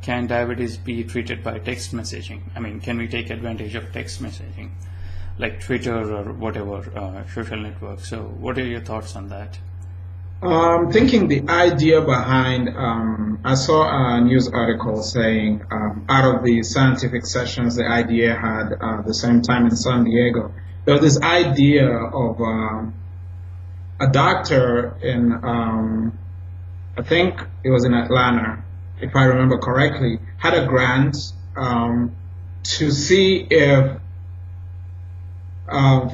Can diabetes be treated by text messaging? I mean, can we take advantage of text messaging, like Twitter or whatever social network? So what are your thoughts on that? Thinking the idea behind, I saw a news article saying out of the scientific sessions the idea had the same time in San Diego, there was this idea of a doctor in, I think it was in Atlanta, if I remember correctly, had a grant to see if,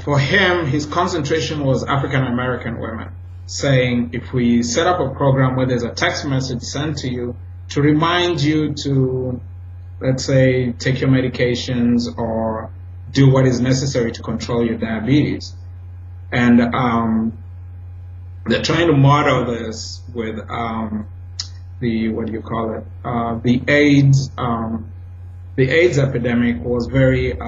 for him, his concentration was African American women, saying if we set up a program where there's a text message sent to you to remind you to, let's say, take your medications or do what is necessary to control your diabetes. And they're trying to model this with the, what do you call it, the AIDS epidemic was very,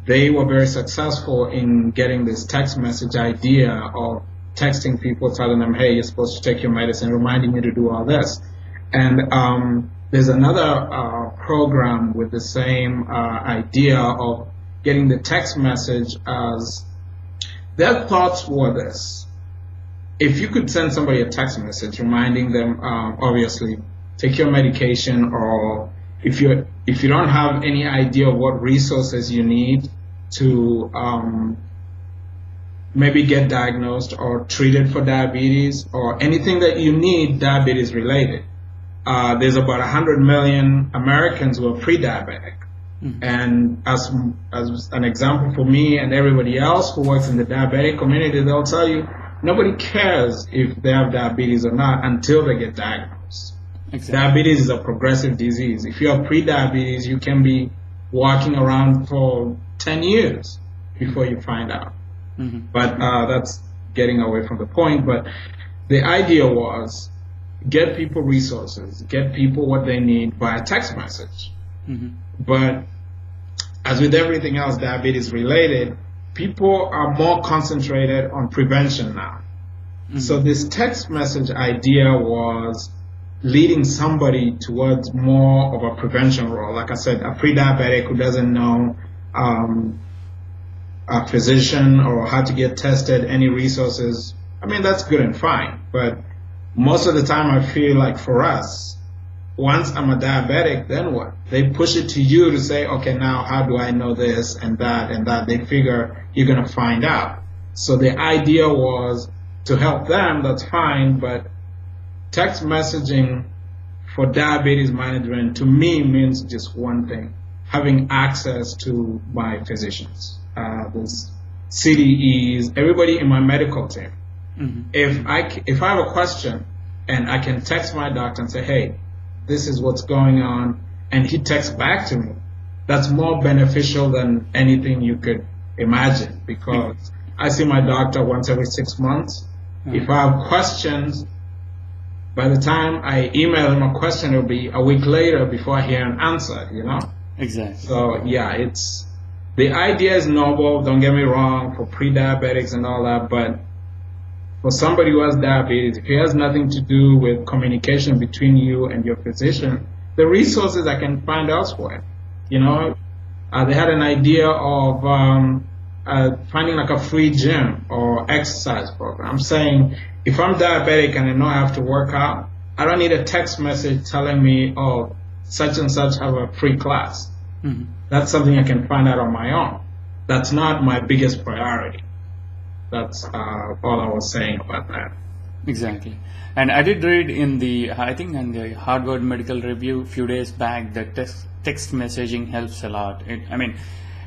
they were very successful in getting this text message idea of texting people, telling them, hey, you're supposed to take your medicine, reminding you to do all this. And there's another program with the same idea of getting the text message as, their thoughts were this: if you could send somebody a text message reminding them, obviously, take your medication, or if you don't have any idea of what resources you need to maybe get diagnosed or treated for diabetes, or anything that you need diabetes related. There's about 100 million Americans who are pre-diabetic. Mm-hmm. And as an example for me and everybody else who works in the diabetic community, they'll tell you nobody cares if they have diabetes or not until they get diagnosed. Exactly. Diabetes is a progressive disease. If you have pre-diabetes, you can be walking around for 10 years before you find out. Mm-hmm. But that's getting away from the point. But the idea was get people resources, get people what they need via text message. Mm-hmm. But as with everything else diabetes related, people are more concentrated on prevention now. Mm-hmm. So this text message idea was leading somebody towards more of a prevention role. Like I said, a pre-diabetic who doesn't know a physician or how to get tested, any resources, I mean, that's good and fine. But most of the time I feel like for us, once I'm a diabetic, then what? They push it to you to say, okay, now how do I know this and that and that? They figure you're going to find out. So the idea was to help them, that's fine, but text messaging for diabetes management to me means just one thing: having access to my physicians, there's CDEs, everybody in my medical team. Mm-hmm. If I have a question and I can text my doctor and say, hey, this is what's going on, and he texts back to me, that's more beneficial than anything you could imagine, because I see my doctor once every 6 months. Mm-hmm. If I have questions, by the time I email him a question, it'll be a week later before I hear an answer, you know? Exactly. So yeah, the idea is noble, don't get me wrong, for pre-diabetics and all that, but for somebody who has diabetes, if it has nothing to do with communication between you and your physician, the resources I can find elsewhere. You know, they had an idea of finding like a free gym or exercise program. I'm saying if I'm diabetic and I know I have to work out, I don't need a text message telling me, oh, such and such have a free class. Mm-hmm. That's something I can find out on my own. That's not my biggest priority. That's all I was saying about that. Exactly. And I did read in the Harvard Medical Review a few days back that text messaging helps a lot.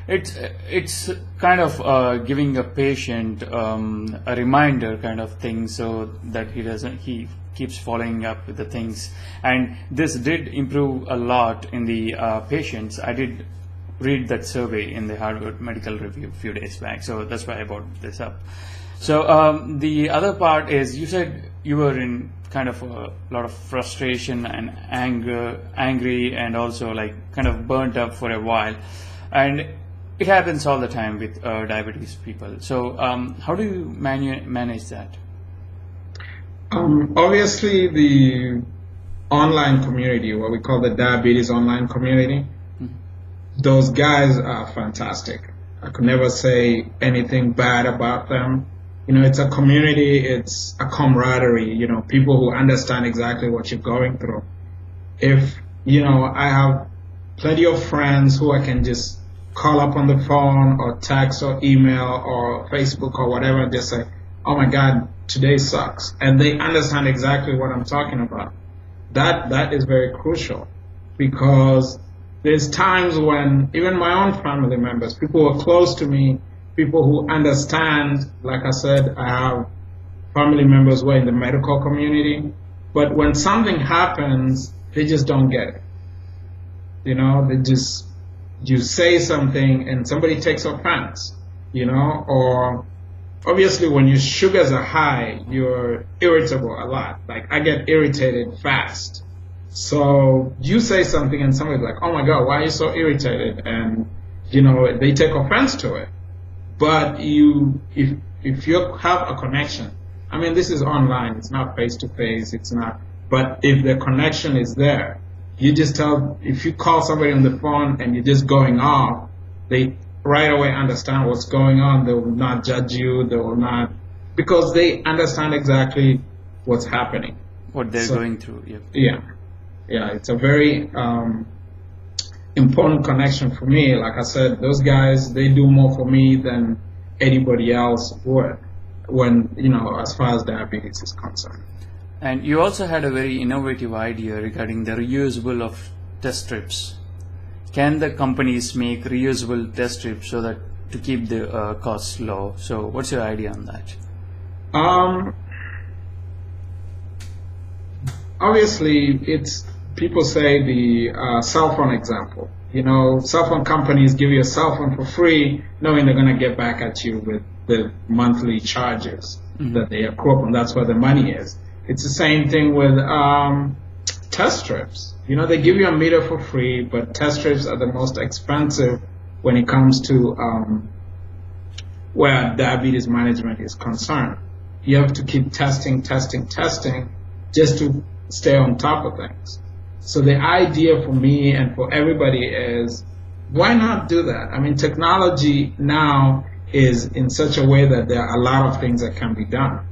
It's kind of giving a patient a reminder kind of thing, so that he keeps following up with the things. And this did improve a lot in the patients. I did read that survey in the Harvard Medical Review a few days back, so that's why I brought this up. So the other part is, you said you were in kind of a lot of frustration and angry, and also like kind of burnt up for a while, and it happens all the time with diabetes people. So how do you manage that? Obviously, online community, what we call the diabetes online community. Those guys are fantastic. I could never say anything bad about them. It's a community, it's a camaraderie, people who understand exactly what you're going through. If, I have plenty of friends who I can just call up on the phone or text or email or Facebook or whatever and just say, oh my God, today sucks. And they understand exactly what I'm talking about. That is very crucial, because there's times when even my own family members, people who are close to me, people who understand, like I said, I have family members who are in the medical community, but when something happens, they just don't get it. You say something and somebody takes offense, or obviously when your sugars are high, you're irritable a lot. Like I get irritated fast. So you say something and somebody's like, oh my God, why are you so irritated? And, they take offense to it. But if you have a connection, I mean, this is online, it's not face to face, it's not, but if the connection is there, you just if you call somebody on the phone and you're just going off, they right away understand what's going on. They will not judge you, they will not, because they understand exactly what's happening. What they're going through, Yeah, it's a very important connection for me. Like I said, those guys, they do more for me than anybody else would when, as far as diabetes is concerned. And you also had a very innovative idea regarding the reusable of test strips. Can the companies make reusable test strips so that to keep the costs low? So what's your idea on that? Obviously, people say the cell phone example. Cell phone companies give you a cell phone for free, knowing they're going to get back at you with the monthly charges that they accrue, and that's where the money is. It's the same thing with test strips. They give you a meter for free, but test strips are the most expensive when it comes to where diabetes management is concerned. You have to keep testing just to stay on top of things. So the idea for me and for everybody is, why not do that? I mean, technology now is in such a way that there are a lot of things that can be done.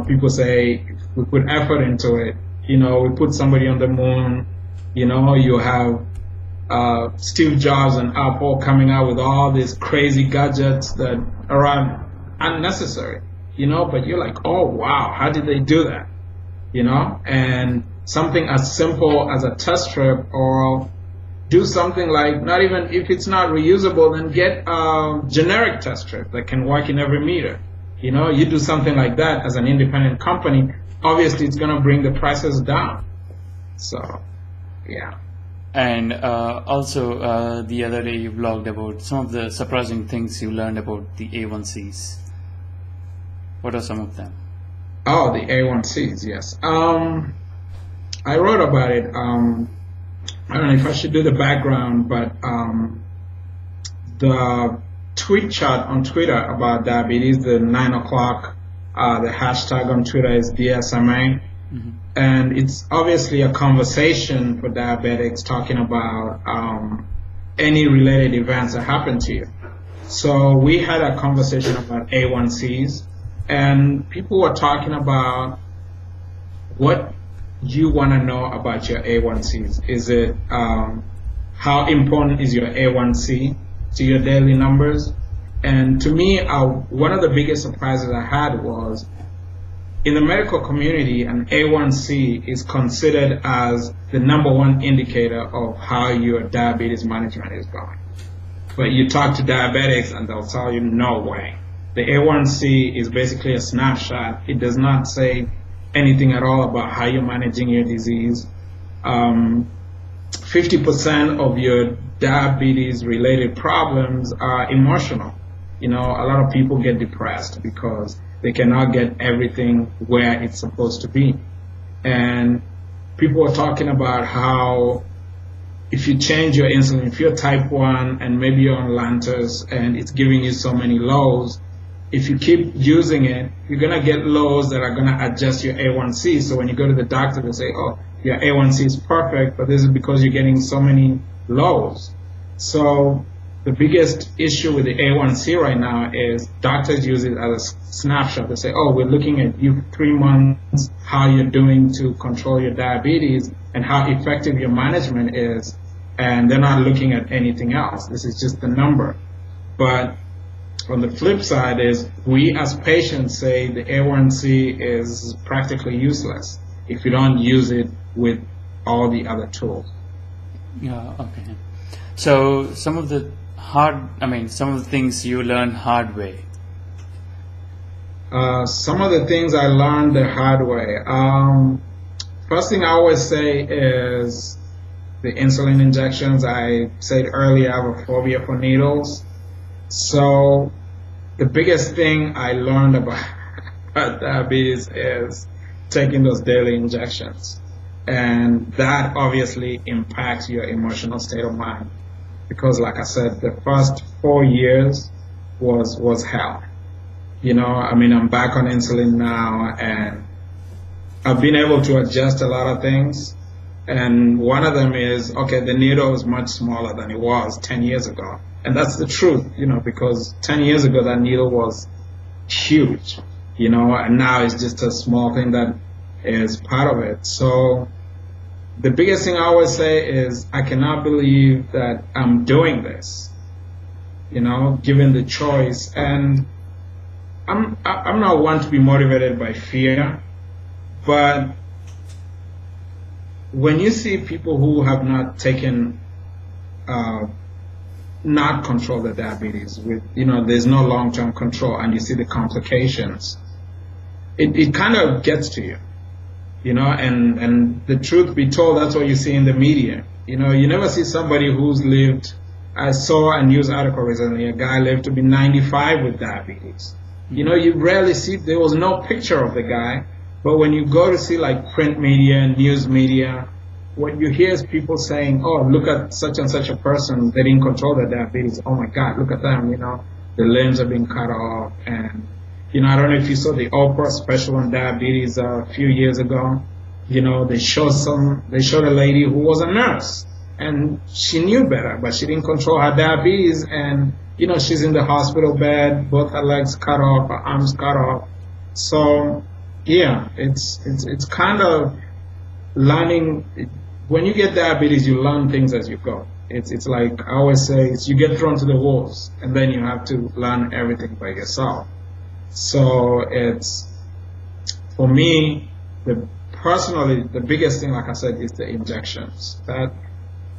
People say, if we put effort into it, we put somebody on the moon, you have Steve Jobs and Apple coming out with all these crazy gadgets that are unnecessary, but you're like, oh wow, how did they do that? And something as simple as a test strip, or do something like, not even if it's not reusable, then get a generic test strip that can work in every meter. You do something like that as an independent company, obviously it's going to bring the prices down. So, yeah. And also the other day you blogged about some of the surprising things you learned about the A1Cs. What are some of them? Oh, the A1Cs, yes. I wrote about it. I don't know if I should do the background, but the tweet chat on Twitter about diabetes, the 9 o'clock, the hashtag on Twitter is DSMA. And it's obviously a conversation for diabetics talking about any related events that happen to you. So we had a conversation about A1Cs, and people were talking about what you want to know about your A1Cs. Is it how important is your A1C to your daily numbers? And to me, one of the biggest surprises I had was, in the medical community, an A1C is considered as the #1 indicator of how your diabetes management is going. But you talk to diabetics and they'll tell you, no way. The A1C is basically a snapshot. It does not say anything at all about how you're managing your disease. 50% of your diabetes-related problems are emotional. A lot of people get depressed because they cannot get everything where it's supposed to be. And people are talking about how if you change your insulin, if you're type 1 and maybe you're on Lantus and it's giving you so many lows, if you keep using it, you're going to get lows that are going to adjust your A1C. So when you go to the doctor, they say, oh, your A1C is perfect, but this is because you're getting so many lows. So the biggest issue with the A1C right now is doctors use it as a snapshot. They say, oh, we're looking at you 3 months, how you're doing to control your diabetes and how effective your management is. And they're not looking at anything else. This is just the number. But on the flip side is we as patients say the A1C is practically useless if you don't use it with all the other tools. Yeah, okay. So some of the things you learn hard way. Some of the things I learned the hard way. First thing I always say is the insulin injections. I said earlier I have a phobia for needles. So the biggest thing I learned about diabetes is taking those daily injections. And that obviously impacts your emotional state of mind. Because like I said, the first 4 years was hell. I'm back on insulin now, and I've been able to adjust a lot of things. And one of them is, okay, the needle is much smaller than it was 10 years ago. And that's the truth, because 10 years ago that needle was huge, and now it's just a small thing that is part of it. So the biggest thing I always say is I cannot believe that I'm doing this, given the choice. And I'm not one to be motivated by fear, but when you see people who have not taken, not control the diabetes with, there's no long-term control, and you see the complications, it kind of gets to you. And the truth be told, that's what you see in the media. You never see somebody who's lived. I saw a news article recently, a guy lived to be 95 with diabetes. You rarely see, there was no picture of the guy, but when you go to see like print media, news media, what you hear is people saying, oh, look at such and such a person, they didn't control their diabetes. Oh my God, look at them, the limbs are being cut off. And I don't know if you saw the Oprah special on diabetes a few years ago. They showed a lady who was a nurse, and she knew better, but she didn't control her diabetes. And, she's in the hospital bed, both her legs cut off, her arms cut off. So, yeah, it's kind of learning. When you get diabetes, you learn things as you go. It's like I always say, you get thrown to the wolves, and then you have to learn everything by yourself. So it's, for me, personally, the biggest thing, like I said, is the injections. That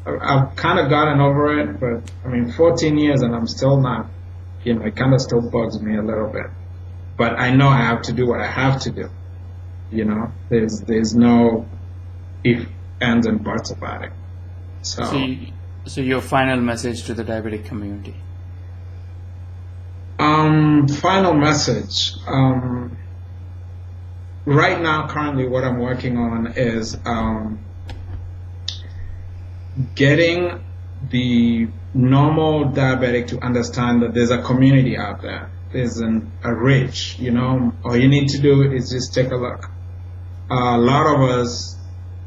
I've kind of gotten over it, but 14 years and I'm still not, it kind of still bugs me a little bit. But I know I have to do what I have to do. There's no if, ands, and buts about it. So your final message to the diabetic community? Final message. Right now, currently, what I'm working on is getting the normal diabetic to understand that there's a community out there. There's a reach, all you need to do is just take a look. A lot of us,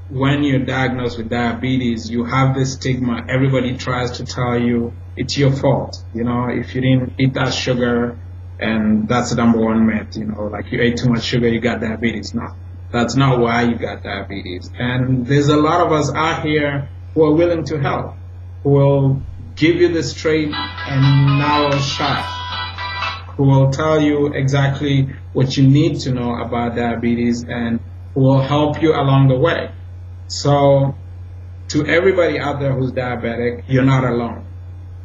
when you're diagnosed with diabetes, you have this stigma. Everybody tries to tell you it's your fault. If you didn't eat that sugar, and that's the number one myth, like you ate too much sugar, you got diabetes. No, that's not why you got diabetes. And there's a lot of us out here who are willing to help, who will give you the straight and narrow shot, who will tell you exactly what you need to know about diabetes, and who will help you along the way. So to everybody out there who's diabetic, you're not alone.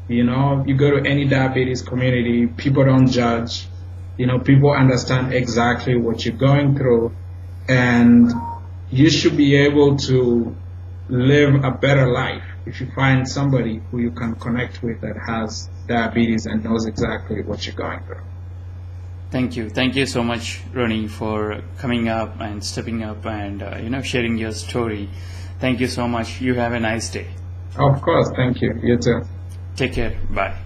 You go to any diabetes community, people don't judge. People understand exactly what you're going through, and you should be able to live a better life if you find somebody who you can connect with that has diabetes and knows exactly what you're going through. Thank you. Thank you so much, Ronnie, for coming up and stepping up and sharing your story. Thank you so much. You have a nice day. Of course. Thank you. You too. Take care. Bye.